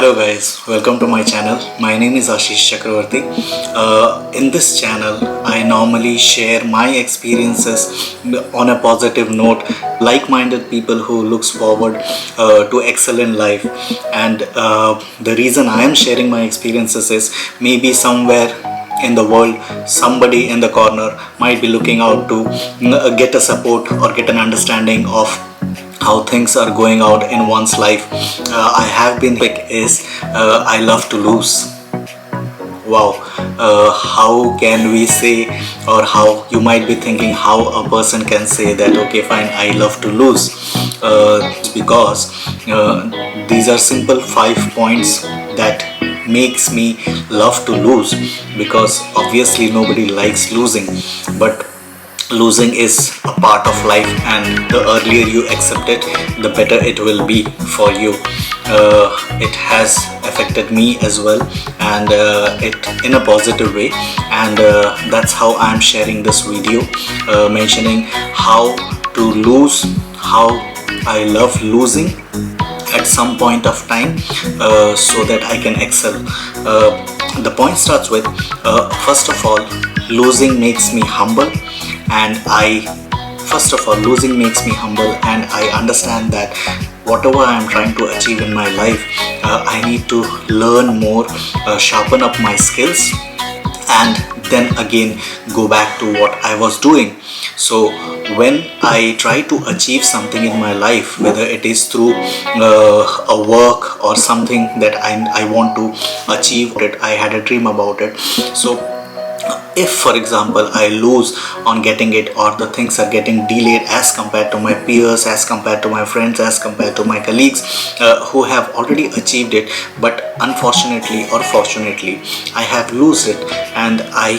Hello guys, welcome to my channel. My name is Ashish Chakravarti. In this channel, I normally share my experiences on a positive note, like-minded people who looks forward to excel in life. And the reason I am sharing my experiences is maybe somewhere in the world somebody in the corner might be looking out to get a support or get an understanding of how things are going out in one's life. I have been pick is I love to lose. Wow, how can we say, or how you might be thinking how a person can say that okay fine, I love to lose. Because these are simple 5 points that makes me love to lose, because obviously nobody likes losing, but losing is a part of life, and the earlier you accept it, the better it will be for you. It has affected me as well, and it in a positive way, and that's how I'm sharing this video, mentioning how to lose, how I love losing at some point of time, so that I can excel. The point starts with first of all, losing makes me humble, and losing makes me humble, and I understand that whatever I am trying to achieve in my life, I need to learn more, sharpen up my skills, and then again go back to what I was doing. So when I try to achieve something in my life, whether it is through a work or something that I want to achieve it, I had a dream about it. So if for example I lose on getting it, or the things are getting delayed as compared to my peers, as compared to my friends, as compared to my colleagues who have already achieved it, but unfortunately or fortunately I have lost it, and I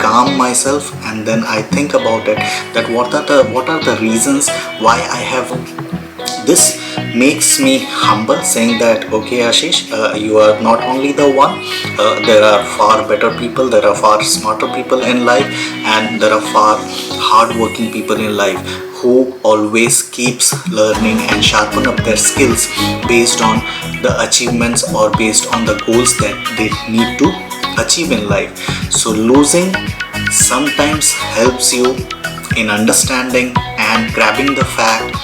calm myself, and then I think about it, that what are the reasons why I have this. Makes me humble, saying that okay Ashish, you are not only the one, there are far better people, there are far smarter people in life, and there are far hardworking people in life who always keeps learning and sharpen up their skills based on the achievements or based on the goals that they need to achieve in life. So losing sometimes helps you in understanding and grabbing the fact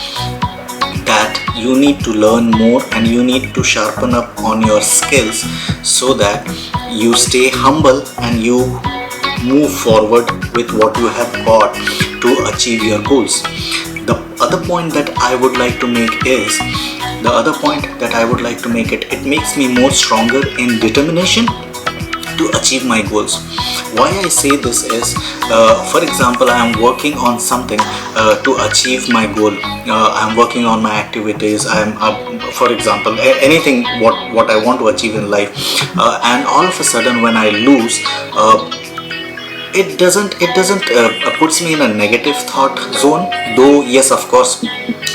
that you need to learn more and you need to sharpen up on your skills, so that you stay humble and you move forward with what you have got to achieve your goals. The other point that I would like to make it makes me more stronger in determination to achieve my goals. Why I say this is, for example, I am working on something to achieve my goal. I am working on my activities. I am, for example, anything what I want to achieve in life, and all of a sudden when I lose, it doesn't puts me in a negative thought zone. Though yes, of course,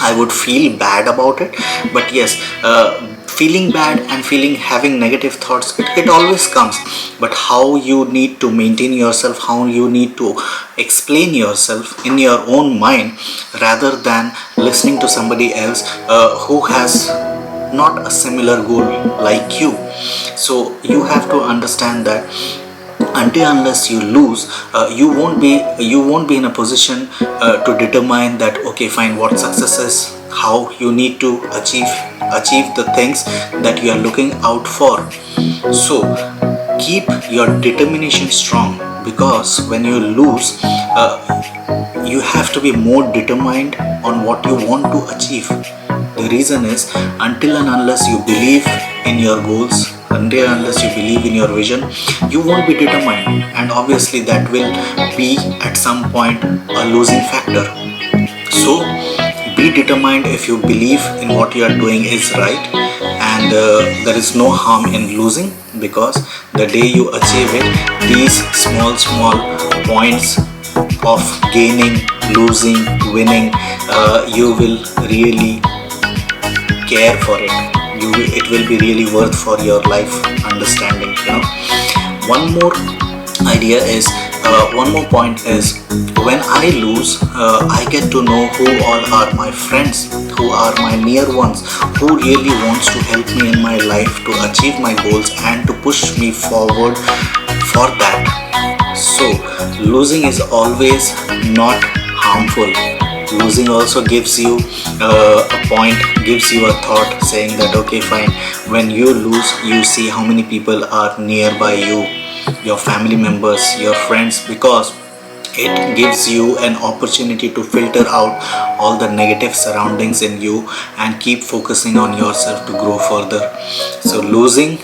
I would feel bad about it, but yes. Feeling bad and having negative thoughts, it always comes, but how you need to maintain yourself, how you need to explain yourself in your own mind, rather than listening to somebody else who has not a similar goal like you. So you have to understand that until unless you lose, you won't be in a position to determine that okay fine, what success is, how you need to achieve the things that you are looking out for. So keep your determination strong, because when you lose, you have to be more determined on what you want to achieve. The reason is, until and unless you believe in your goals, until and unless you believe in your vision, you won't be determined, and obviously that will be at some point a losing factor. So be determined if you believe in what you are doing is right, and there is no harm in losing, because the day you achieve it, these small points of gaining, losing, winning, you will really care for it. It will be really worth for your life understanding. One more idea is, one more point is, when I lose, I get to know who all are my friends, who are my near ones, who really wants to help me in my life to achieve my goals and to push me forward for that. So losing is always not harmful. Losing also gives you a point, gives you a thought saying that okay fine, when you lose you see how many people are nearby you, your family members, your friends, because it gives you an opportunity to filter out all the negative surroundings in you and keep focusing on yourself to grow further. So losing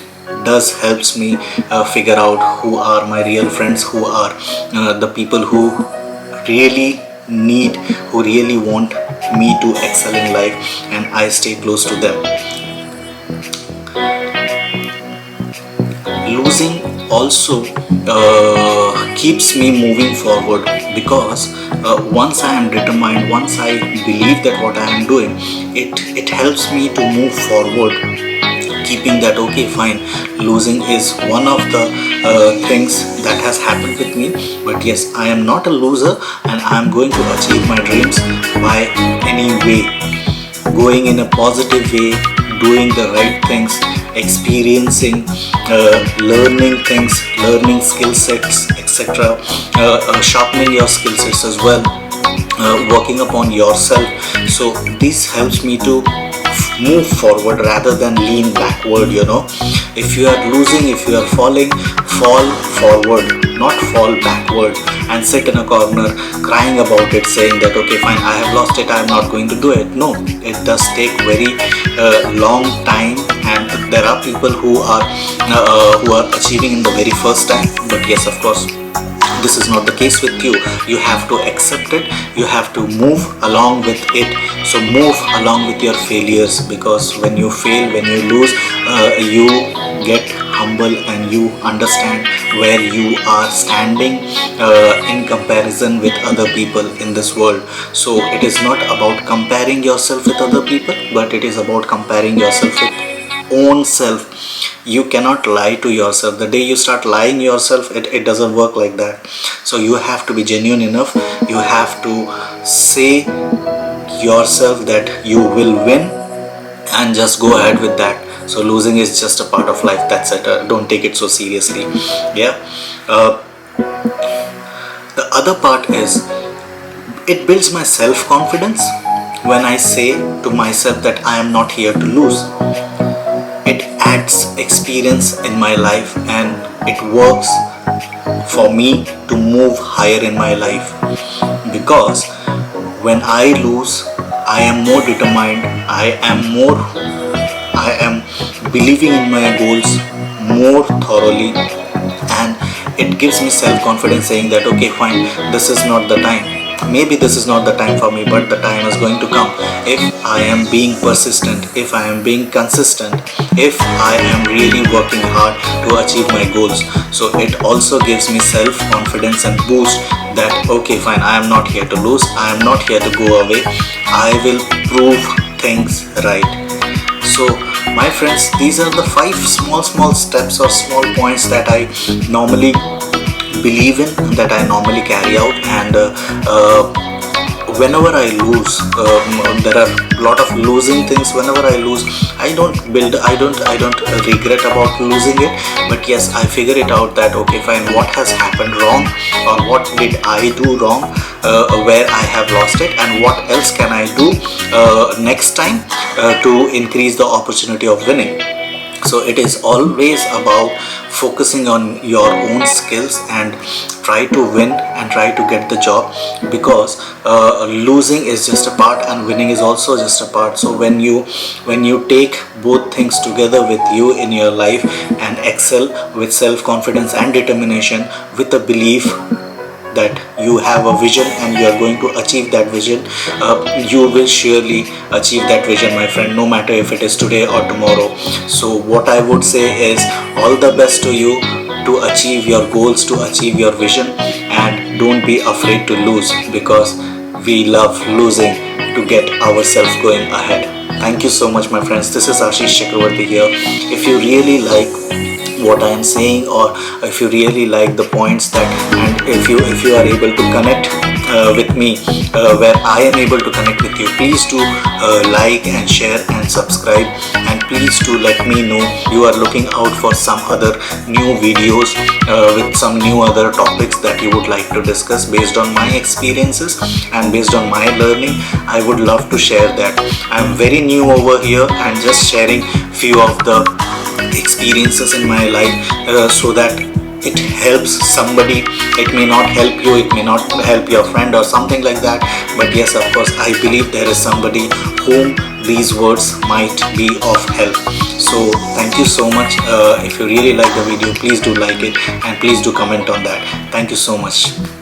does helps me figure out who are my real friends, who are the people who really need, who really want me to excel in life, and I stay close to them. Losing also keeps me moving forward, because once I am determined, once I believe that what I am doing, it helps me to move forward, keeping that okay fine, losing is one of the things that has happened with me, but yes, I am not a loser and I am going to achieve my dreams by any way, going in a positive way, doing the right things, experiencing, learning things, learning skill sets, etc., sharpening your skill sets as well, working upon yourself. So this helps me to move forward rather than lean backward. If you are losing, if you are falling, fall forward, not fall backward and sit in a corner crying about it, saying that okay fine, I have lost it, I am not going to do it. No, it does take very long time, and there are people who are achieving in the very first time, but yes, of course, this is not the case with you. You have to accept it, you have to move along with it. So move along with your failures, because when you fail, when you lose, you get humble and you understand where you are standing in comparison with other people in this world. So it is not about comparing yourself with other people, but it is about comparing yourself with own self. You cannot lie to yourself. The day you start lying yourself, it doesn't work like that. So you have to be genuine enough, you have to say yourself that you will win and just go ahead with that. So losing is just a part of life, that's it. Don't take it so seriously. Yeah. The other part is, it builds my self-confidence when I say to myself that I am not here to lose. It adds experience in my life and it works for me to move higher in my life, because when I lose, I am more determined, I am believing in my goals more thoroughly, and it gives me self-confidence saying that okay fine, this is not the time, maybe this is not the time for me, but the time is going to come if I am being persistent, if I am being consistent, if I am really working hard to achieve my goals. So it also gives me self-confidence and boost that okay fine, I am not here to lose, I am not here to go away, I will prove things right. So my friends, these are the 5 small steps or small points that I normally believe in, that I normally carry out, and whenever I lose, there are a lot of losing things. Whenever I lose, I don't regret about losing it, but yes, I figure it out that okay fine, what has happened wrong, or what did I do wrong, where I have lost it, and what else can I do next time to increase the opportunity of winning. So it is always about focusing on your own skills and try to win and try to get the job, because losing is just a part and winning is also just a part. So when you take both things together with you in your life and excel with self-confidence and determination, with a belief that you have a vision and you are going to achieve that vision, you will surely achieve that vision, my friend, no matter if it is today or tomorrow. So what I would say is, all the best to you to achieve your goals, to achieve your vision, and don't be afraid to lose, because we love losing to get ourselves going ahead. Thank you so much, my friends. This is Ashish Chakravarti here. If you really like what I am saying, or if you really like the points that, and if you are able to connect with me where I am able to connect with you, please do like and share and subscribe, and please do let me know you are looking out for some other new videos with some new other topics that you would like to discuss based on my experiences and based on my learning. I would love to share that. I'm very new over here and just sharing few of the experiences in my life so that it helps somebody. It may not help you, it may not help your friend or something like that, but yes, of course, I believe there is somebody whom these words might be of help. So thank you so much. If you really like the video, please do like it and please do comment on that. Thank you so much.